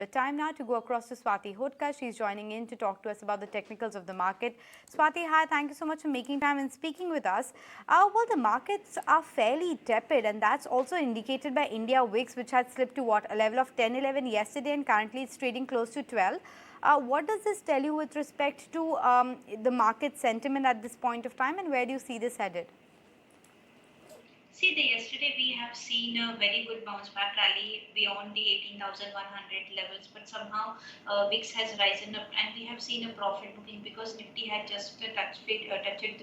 But time now to go across to Swati Hotka. She's joining in to talk to us about the technicals of the market. Swati, hi, thank you so much for making time and speaking with us. Well, the markets are fairly tepid, and that's also indicated by India VIX, which had slipped to what, a level of 10-11 yesterday, and currently it's trading close to 12. What does this tell you with respect to the market sentiment at this point of time, and where do you see this headed? Yesterday we have seen a very good bounce back rally beyond the 18,100 levels, but somehow VIX has risen up, and we have seen a profit booking because Nifty had just touched the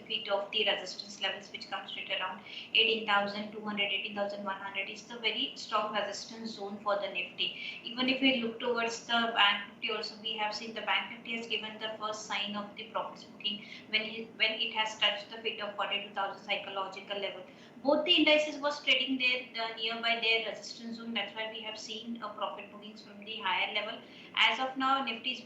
feet of the resistance levels, which comes right around 18,200, 18,100 is the very strong resistance zone for the Nifty. Even if we look towards the Bank Nifty, also we have seen the Bank Nifty has given the first sign of the profits booking when it has touched the feet of 42,000 psychological level. Both the indices was trading there nearby their resistance zone. That's why we have seen a profit bookings from the higher level. As of now, Nifty is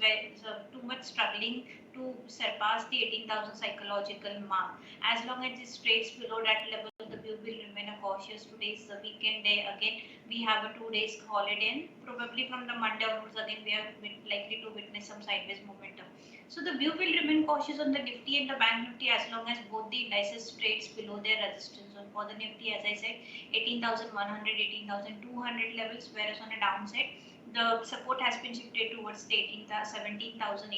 too much struggling to surpass the 18,000 psychological mark. As long as it trades below that level, the view will remain a cautious. Today is the weekend day. Again, we have a 2 days holiday, and probably from the Monday onwards, again we are likely to witness some sideways momentum. So the view will remain cautious on the Nifty and the Bank Nifty as long as both the indices trades below their resistance zone. For the Nifty, as I said, 18,100, 18,200 levels, whereas on the downside, the support has been shifted towards the 17,800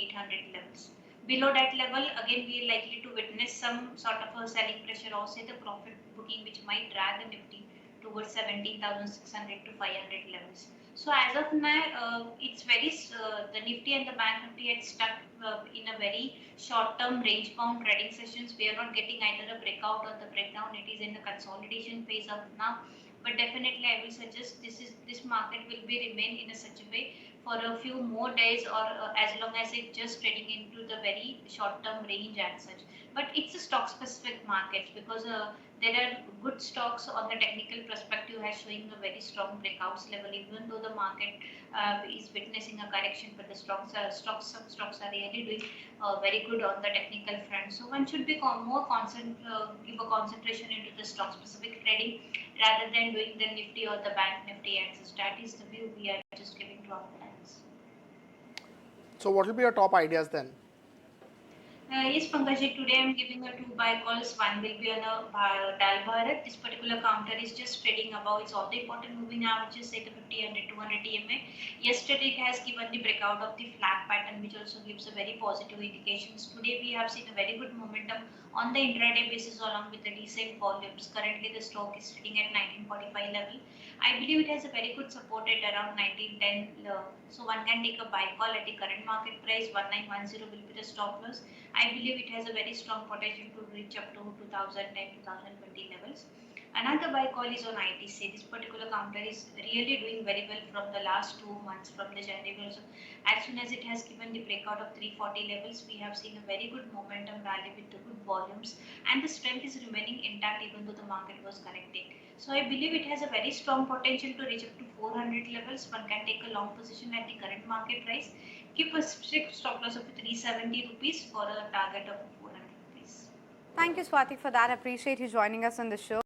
levels. Below that level, again, we are likely to witness some sort of a selling pressure or say the profit booking, which might drag the Nifty towards 17,600 to 500 levels. So as of now, it's the Nifty and the Bank Nifty had stuck in a very short-term range-bound trading sessions. We are not getting either a breakout or the breakdown. It is in the consolidation phase of now. But definitely, I will suggest this market will be remain in a such a way for a few more days or as long as it's just trading into the very short-term range and such. But it's a stock-specific market because there are good stocks on the technical perspective as showing a very strong breakouts level, even though the market is witnessing a correction, but the some stocks are really doing very good on the technical front. So one should be give a concentration into the stock specific trading rather than doing the Nifty or the Bank Nifty axis. That is the view we are just giving to our clients. So what will be your top ideas then? Yes, Pankaj, today I'm giving a two buy calls. One will be on a Dal Bharat. This particular counter is just trading above its all the important moving averages, say the 50, 100, 200 EMA. Yesterday it has given the breakout of the flag pattern, which also gives a very positive indications. Today we have seen a very good momentum on the intraday basis along with the decent volumes. Currently the stock is sitting at 1945 level. I believe it has a very good support at around 1910. So one can take a buy call at the current market price. 1910 will be the stop loss. I believe it has a very strong potential to reach up to 2010-2020 levels. Another buy call is on ITC. This particular counter is really doing very well from the last 2 months from the January also. As soon as it has given the breakout of 340 levels, we have seen a very good momentum rally with the good volumes, and the strength is remaining intact even though the market was correcting. So I believe it has a very strong potential to reach up to 400 levels. One can take a long position at the current market price. Keep a strict stop loss of 370 rupees for a target of 400 rupees. Thank you, Swati, for that. I appreciate you joining us on the show.